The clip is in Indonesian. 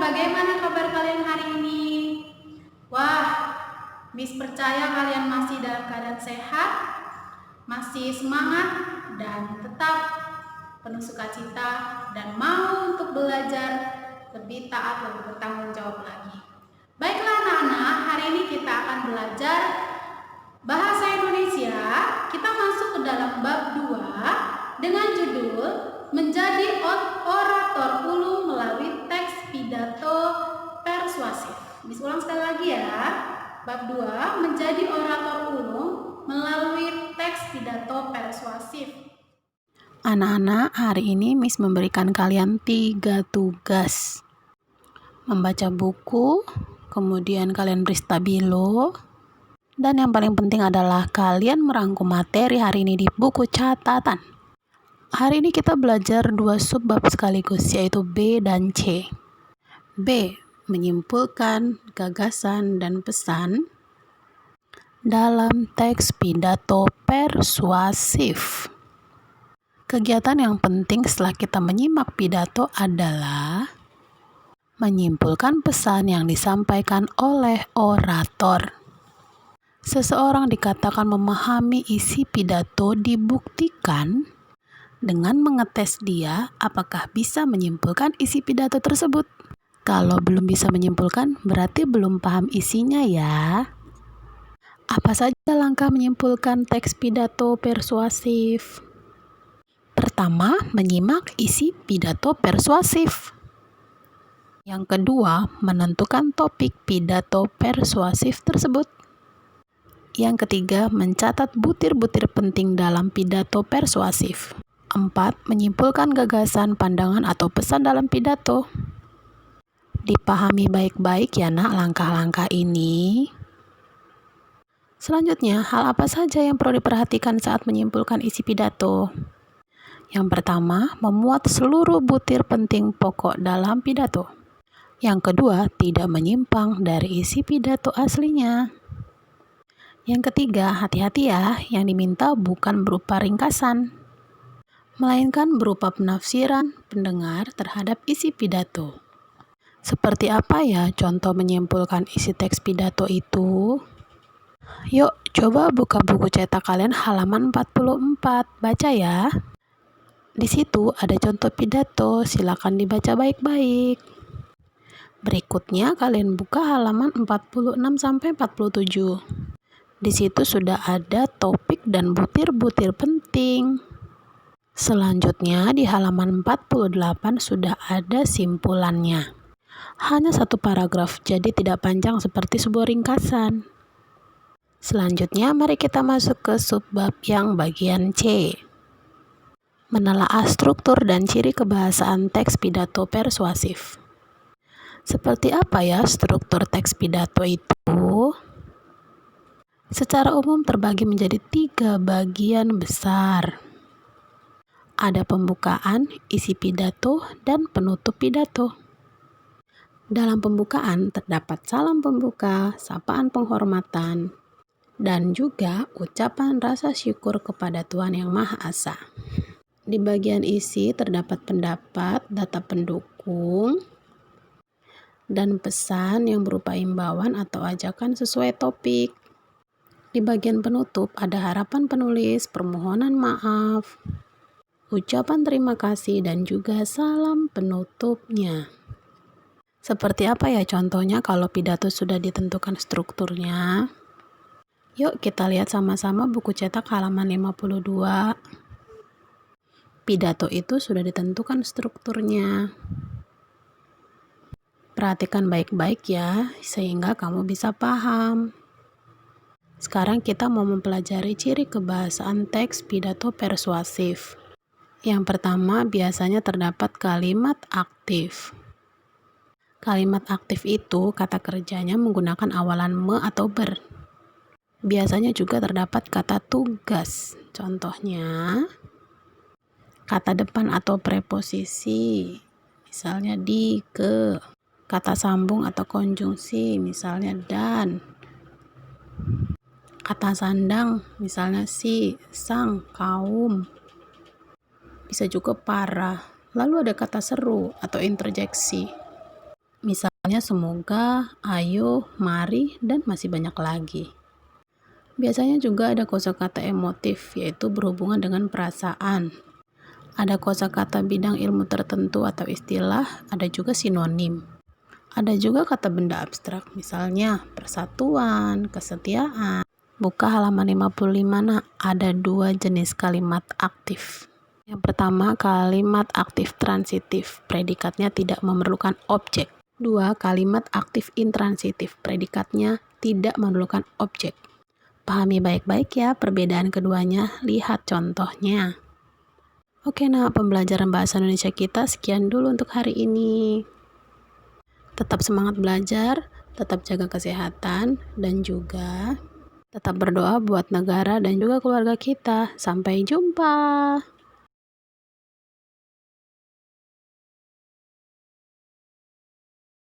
bagaimana kabar kalian hari ini? Wah, Miss percaya kalian masih dalam keadaan sehat, masih semangat, dan tetap penuh sukacita, dan mau untuk belajar lebih taat, lebih bertanggung jawab lagi. Baiklah anak-anak, hari ini kita akan belajar bahasa Indonesia. Kita masuk ke dalam bab 2 dengan judul Menjadi Orator Ulung Melalui Teks Pidato Persuasif. Miss ulang sekali lagi ya. Bab 2, Menjadi Orator Ulung Melalui Teks Pidato Persuasif. Anak-anak, hari ini Miss memberikan kalian 3 tugas. Membaca buku, kemudian kalian beri stabilo, dan yang paling penting adalah kalian merangkum materi hari ini di buku catatan. Hari ini kita belajar 2 subbab sekaligus, yaitu B dan C. B. Menyimpulkan gagasan dan pesan dalam teks pidato persuasif. Kegiatan yang penting setelah kita menyimak pidato adalah menyimpulkan pesan yang disampaikan oleh orator. Seseorang dikatakan memahami isi pidato dibuktikan dengan mengetes dia apakah bisa menyimpulkan isi pidato tersebut. Kalau belum bisa menyimpulkan, berarti belum paham isinya ya. Apa saja langkah menyimpulkan teks pidato persuasif? Pertama, menyimak isi pidato persuasif. Yang kedua, menentukan topik pidato persuasif tersebut. Yang ketiga, mencatat butir-butir penting dalam pidato persuasif. 4. Menyimpulkan gagasan, pandangan, atau pesan dalam pidato. Dipahami baik-baik ya nak langkah-langkah ini. Selanjutnya, hal apa saja yang perlu diperhatikan saat menyimpulkan isi pidato? Yang pertama, memuat seluruh butir penting pokok dalam pidato. Yang kedua, tidak menyimpang dari isi pidato aslinya. Yang ketiga, hati-hati ya, yang diminta bukan berupa ringkasan, melainkan berupa penafsiran pendengar terhadap isi pidato. Seperti apa ya contoh menyimpulkan isi teks pidato itu? Yuk, coba buka buku cetak kalian halaman 44, baca ya. Di situ ada contoh pidato, silakan dibaca baik-baik. Berikutnya kalian buka halaman 46 sampai 47. Di situ sudah ada topik dan butir-butir penting. Selanjutnya di halaman 48 sudah ada simpulannya. Hanya 1 paragraf, jadi tidak panjang seperti sebuah ringkasan. Selanjutnya mari kita masuk ke subbab yang bagian C. Menelaah struktur dan ciri kebahasaan teks pidato persuasif. Seperti apa ya struktur teks pidato itu? Secara umum terbagi menjadi 3 bagian besar. Ada pembukaan, isi pidato, dan penutup pidato. Dalam pembukaan terdapat salam pembuka, sapaan penghormatan, dan juga ucapan rasa syukur kepada Tuhan Yang Maha Esa. Di bagian isi terdapat pendapat, data pendukung, dan pesan yang berupa imbauan atau ajakan sesuai topik. Di bagian penutup ada harapan penulis, permohonan maaf, ucapan terima kasih, dan juga salam penutupnya. Seperti apa ya contohnya kalau pidato sudah ditentukan strukturnya? Yuk kita lihat sama-sama buku cetak halaman 52. Pidato itu sudah ditentukan strukturnya. Perhatikan baik-baik ya, sehingga kamu bisa paham. Sekarang kita mau mempelajari ciri kebahasaan teks pidato persuasif. Yang pertama, biasanya terdapat kalimat aktif. Kalimat aktif itu kata kerjanya menggunakan awalan me atau ber. Biasanya juga terdapat kata tugas. Contohnya, kata depan atau preposisi, misalnya di, ke. Kata sambung atau konjungsi, misalnya dan. Kata sandang, misalnya si, sang, kaum. Bisa juga para. Lalu ada kata seru atau interjeksi. Misalnya semoga, ayo, mari, dan masih banyak lagi. Biasanya juga ada kosakata emotif, yaitu berhubungan dengan perasaan. Ada kosakata bidang ilmu tertentu atau istilah, ada juga sinonim. Ada juga kata benda abstrak, misalnya persatuan, kesetiaan. Buka halaman 55, nah ada 2 jenis kalimat aktif. Yang pertama, kalimat aktif transitif, predikatnya tidak memerlukan objek. 2. Kalimat aktif intransitif, predikatnya tidak memerlukan objek. Pahami baik-baik ya perbedaan keduanya, lihat contohnya. Oke, nah pembelajaran bahasa Indonesia kita sekian dulu untuk hari ini. Tetap semangat belajar, tetap jaga kesehatan, dan juga tetap berdoa buat negara dan juga keluarga kita. Sampai jumpa.